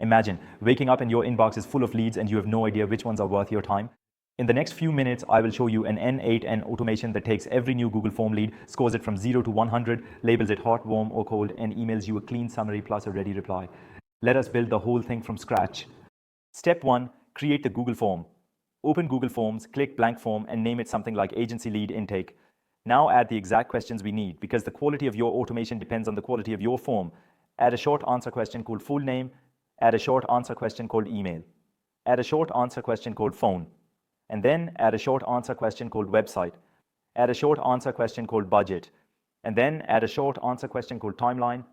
Imagine waking up and your inbox is full of leads and you have no idea which ones are worth your time. In the next few minutes, I will show you an n8n automation that takes every new Google form lead, scores it from 0 to 100, labels it hot, warm, or cold, and emails you a clean summary plus a ready reply. Let us build the whole thing from scratch. Step 1. Create the Google form. Open Google Forms, click blank form, and name it something like agency lead intake. Now add the exact questions we need, because the quality of your automation depends on the quality of your form. Add a short answer question called full name. Add a short answer question called email. Add a short answer question called phone. And then add a short answer question called website. Add a short answer question called budget. And then add a short answer question called timeline.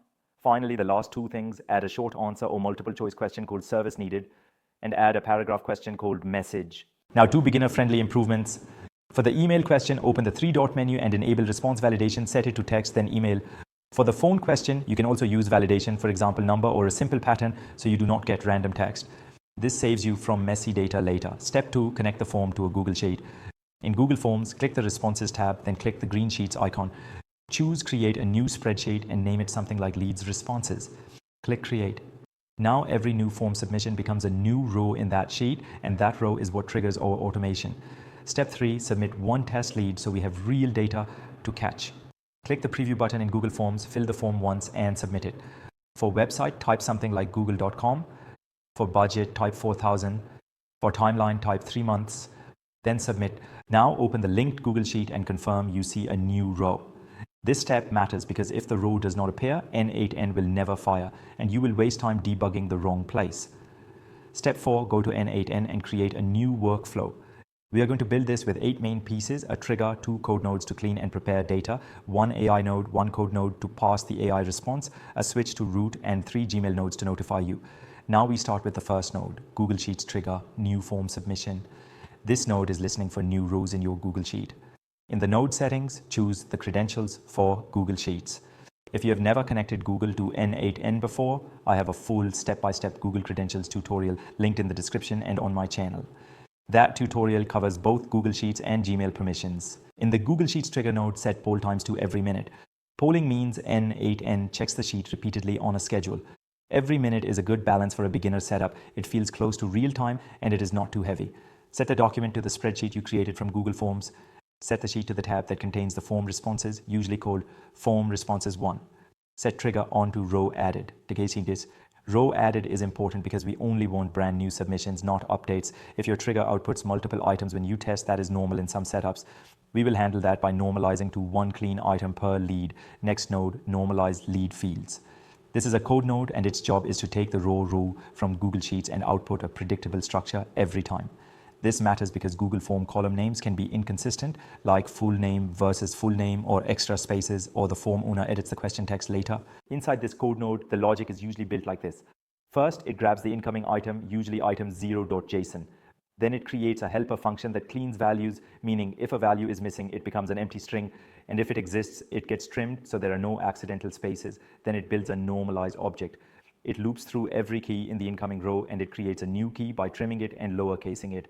Finally, the last two things, add a short answer or multiple choice question called service needed, and add a paragraph question called message. Now, two beginner-friendly improvements. For the email question, open the three-dot menu and enable response validation, set it to text, then email. For the phone question, you can also use validation, for example, number or a simple pattern, so you do not get random text. This saves you from messy data later. Step 2, connect the form to a Google Sheet. In Google Forms, click the Responses tab, then click the green Sheets icon. Choose Create a new spreadsheet and name it something like Leads Responses. Click Create. Now every new form submission becomes a new row in that sheet, and that row is what triggers our automation. Step 3, submit one test lead so we have real data to catch. Click the preview button in Google Forms, fill the form once and submit it. For website, type something like google.com. For budget, type 4,000. For timeline, type 3 months. Then submit. Now open the linked Google Sheet and confirm you see a new row. This step matters because if the row does not appear, n8n will never fire, and you will waste time debugging the wrong place. Step 4, go to n8n and create a new workflow. We are going to build this with 8 main pieces: a trigger, 2 code nodes to clean and prepare data, 1 AI node, 1 code node to pass the AI response, a switch to root, and 3 Gmail nodes to notify you. Now we start with the first node, Google Sheets trigger, new form submission. This node is listening for new rows in your Google Sheet. In the node settings, choose the credentials for Google Sheets. If you have never connected Google to n8n before, I have a full step-by-step Google credentials tutorial linked in the description and on my channel. That tutorial covers both Google Sheets and Gmail permissions. In the Google Sheets trigger node, set poll times to every minute. Polling means n8n checks the sheet repeatedly on a schedule. Every minute is a good balance for a beginner setup. It feels close to real time and it is not too heavy. Set the document to the spreadsheet you created from Google Forms. Set the sheet to the tab that contains the form responses, usually called Form Responses 1. Set trigger onto row added. Row added is important because we only want brand new submissions, not updates. If your trigger outputs multiple items when you test, that is normal in some setups. We will handle that by normalizing to 1 clean item per lead. Next node, normalize lead fields. This is a code node and its job is to take the raw row from Google Sheets and output a predictable structure every time. This matters because Google Form column names can be inconsistent, like full name versus full name or extra spaces, or the form owner edits the question text later. Inside this code node, the logic is usually built like this. First, it grabs the incoming item, usually item 0.json. Then it creates a helper function that cleans values, meaning if a value is missing, it becomes an empty string, and if it exists, it gets trimmed so there are no accidental spaces. Then it builds a normalized object. It loops through every key in the incoming row, and it creates a new key by trimming it and lowercasing it.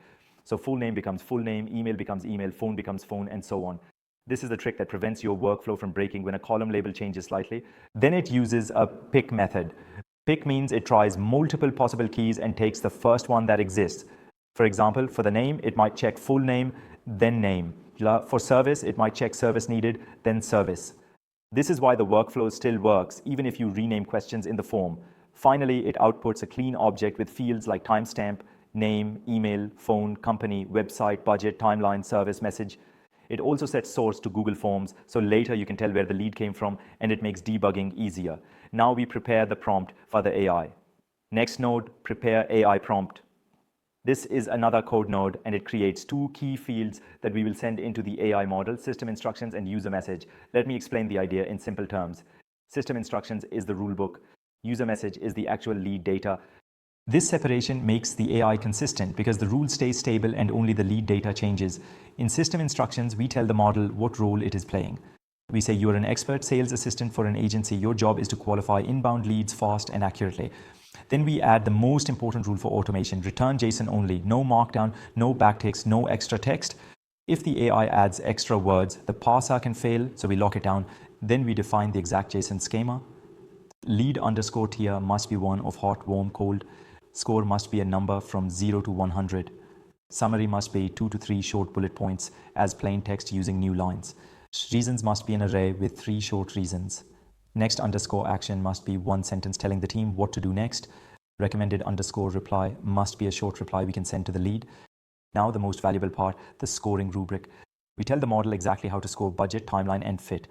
So full name becomes full name, email becomes email, phone becomes phone, and so on. This is the trick that prevents your workflow from breaking when a column label changes slightly. Then it uses a pick method. Pick means it tries multiple possible keys and takes the first one that exists. For example, for the name, it might check full name, then name. For service, it might check service needed, then service. This is why the workflow still works, even if you rename questions in the form. Finally, it outputs a clean object with fields like timestamp, name, email, phone, company, website, budget, timeline, service, message. It also sets source to Google Forms, so later you can tell where the lead came from, and it makes debugging easier. Now we prepare the prompt for the AI. Next node, prepare AI prompt. This is another code node, and it creates 2 key fields that we will send into the AI model: system instructions and user message. Let me explain the idea in simple terms. System instructions is the rulebook. User message is the actual lead data. This separation makes the AI consistent because the rule stays stable and only the lead data changes. In system instructions, we tell the model what role it is playing. We say you are an expert sales assistant for an agency. Your job is to qualify inbound leads fast and accurately. Then we add the most important rule for automation: return JSON only, no markdown, no backticks, no extra text. If the AI adds extra words, the parser can fail, so we lock it down. Then we define the exact JSON schema. Lead underscore tier must be one of hot, warm, cold. Score must be a number from 0 to 100. Summary must be 2 to 3 short bullet points as plain text using new lines. Reasons must be an array with 3 short reasons. Next underscore action must be one sentence telling the team what to do next. Recommended underscore reply must be a short reply we can send to the lead. Now the most valuable part, the scoring rubric. We tell the model exactly how to score budget, timeline, and fit.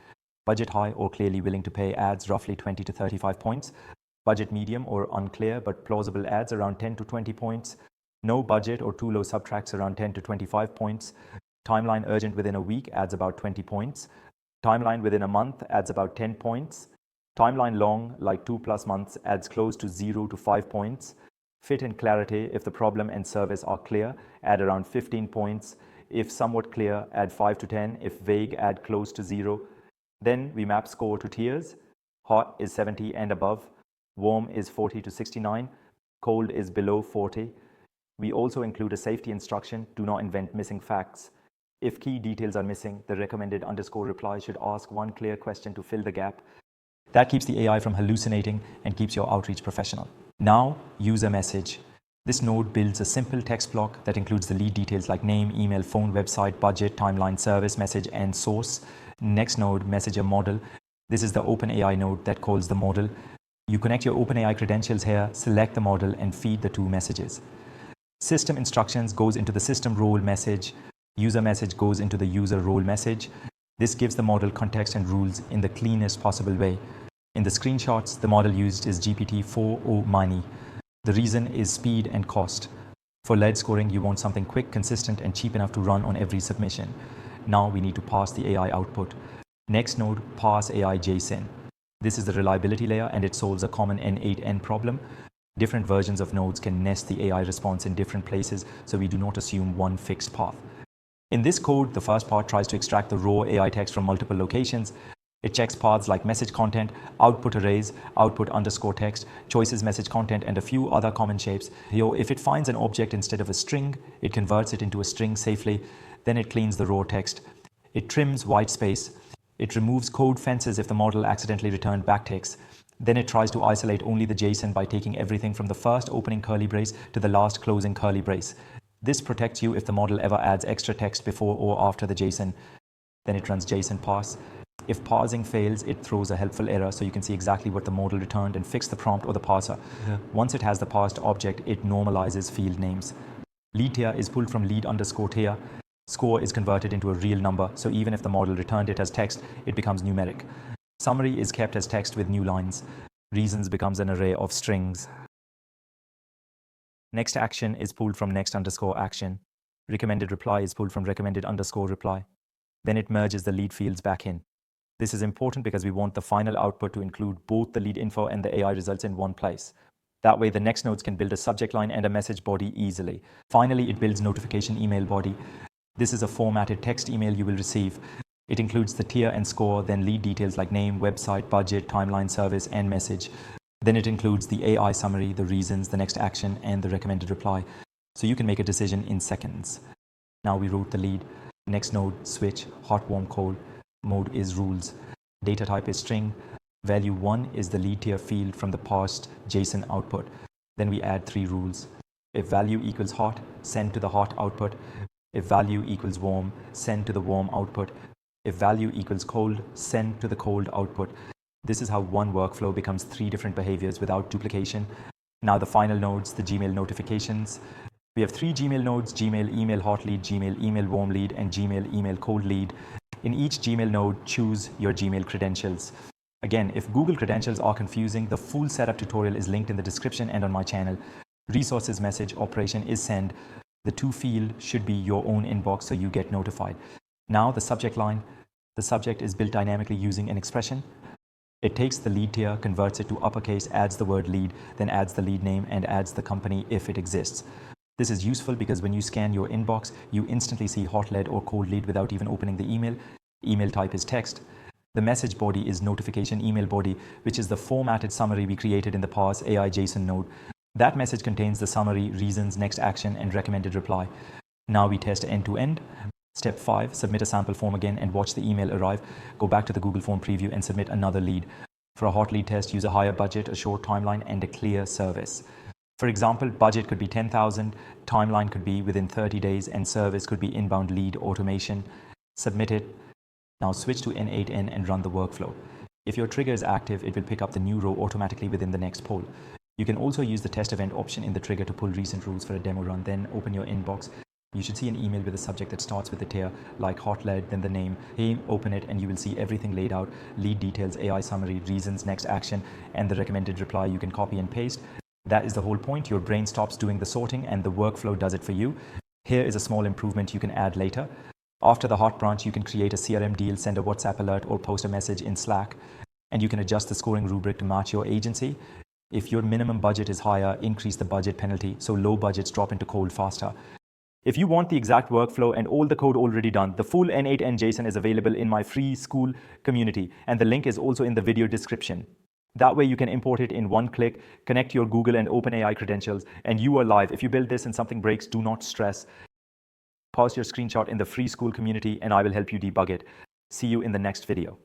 Budget high or clearly willing to pay adds roughly 20 to 35 points. Budget medium or unclear but plausible adds around 10 to 20 points. No budget or too low subtracts around 10 to 25 points. Timeline urgent within a week adds about 20 points. Timeline within a month adds about 10 points. Timeline long, like 2+ months, adds close to 0 to 5 points. Fit and clarity, if the problem and service are clear, add around 15 points. If somewhat clear, add 5 to 10. If vague, add close to 0. Then we map score to tiers. Hot is 70 and above. Warm is 40 to 69. Cold is below 40. We also include a safety instruction, do not invent missing facts. If key details are missing, the recommended underscore reply should ask one clear question to fill the gap. That keeps the AI from hallucinating and keeps your outreach professional. Now, user message. This node builds a simple text block that includes the lead details like name, email, phone, website, budget, timeline, service, message, and source. Next node, messenger model. This is the OpenAI node that calls the model. You connect your OpenAI credentials here, select the model, and feed the two messages. System instructions goes into the system role message. User message goes into the user role message. This gives the model context and rules in the cleanest possible way. In the screenshots, the model used is GPT-4o Mini. The reason is speed and cost. For lead scoring, you want something quick, consistent, and cheap enough to run on every submission. Now we need to parse the AI output. Next node, parse AI JSON. This is the reliability layer and it solves a common n8n problem. Different versions of nodes can nest the AI response in different places, so we do not assume one fixed path. In this code, the first part tries to extract the raw AI text from multiple locations. It checks paths like message content, output arrays, output underscore text, choices message content, and a few other common shapes. If it finds an object instead of a string, it converts it into a string safely. Then it cleans the raw text. It trims white space. It removes code fences if the model accidentally returned backticks. Then it tries to isolate only the JSON by taking everything from the first opening curly brace to the last closing curly brace. This protects you if the model ever adds extra text before or after the JSON. Then it runs JSON parse. If parsing fails, it throws a helpful error so you can see exactly what the model returned and fix the prompt or the parser. Once it has the parsed object, it normalizes field names. Lead tier is pulled from lead underscore tier. Score is converted into a real number, so even if the model returned it as text, it becomes numeric. Summary is kept as text with new lines. Reasons becomes an array of strings. Next action is pulled from next underscore action. Recommended reply is pulled from recommended underscore reply. Then it merges the lead fields back in. This is important because we want the final output to include both the lead info and the AI results in one place. That way, the next nodes can build a subject line and a message body easily. Finally, it builds notification email body. This is a formatted text email you will receive. It includes the tier and score, then lead details like name, website, budget, timeline, service, and message. Then it includes the AI summary, the reasons, the next action, and the recommended reply. So you can make a decision in seconds. Now we wrote the lead. Next node, switch, hot, warm, cold. Mode is rules. Data type is string. Value 1 is the lead tier field from the parsed JSON output. Then we add 3 rules. If value equals hot, send to the hot output. If value equals warm, send to the warm output. If value equals cold, send to the cold output. This is how one workflow becomes 3 different behaviors without duplication. Now the final nodes, the Gmail notifications. We have 3 Gmail nodes, Gmail email hot lead, Gmail email warm lead, and Gmail email cold lead. In each Gmail node, choose your Gmail credentials. Again, if Google credentials are confusing, the full setup tutorial is linked in the description and on my channel. Resources message operation is send. The to field should be your own inbox so you get notified. Now the subject line. The subject is built dynamically using an expression. It takes the lead tier, converts it to uppercase, adds the word lead, then adds the lead name and adds the company if it exists. This is useful because when you scan your inbox, you instantly see hot lead or cold lead without even opening the email. Email type is text. The message body is notification email body, which is the formatted summary we created in the parse AI JSON node. That message contains the summary, reasons, next action, and recommended reply. Now we test end-to-end. Step 5, submit a sample form again and watch the email arrive. Go back to the Google Form preview and submit another lead. For a hot lead test, use a higher budget, a short timeline, and a clear service. For example, budget could be 10,000, timeline could be within 30 days, and service could be inbound lead automation. Submit it. Now switch to n8n and run the workflow. If your trigger is active, it will pick up the new row automatically within the next poll. You can also use the test event option in the trigger to pull recent rules for a demo run, then open your inbox. You should see an email with a subject that starts with a tier like hot lead, then the name. Hey, open it and you will see everything laid out: lead details, AI summary, reasons, next action, and the recommended reply. You can copy and paste. That is the whole point. Your brain stops doing the sorting and the workflow does it for you. Here is a small improvement you can add later. After the hot branch, you can create a CRM deal, send a WhatsApp alert, or post a message in Slack, and you can adjust the scoring rubric to match your agency. If your minimum budget is higher, increase the budget penalty so low budgets drop into cold faster. If you want the exact workflow and all the code already done, the full n8n JSON is available in my free school community, and the link is also in the video description. That way you can import it in one click, connect your Google and OpenAI credentials, and you are live. If you build this and something breaks, do not stress. Pause your screenshot in the free school community and I will help you debug it. See you in the next video.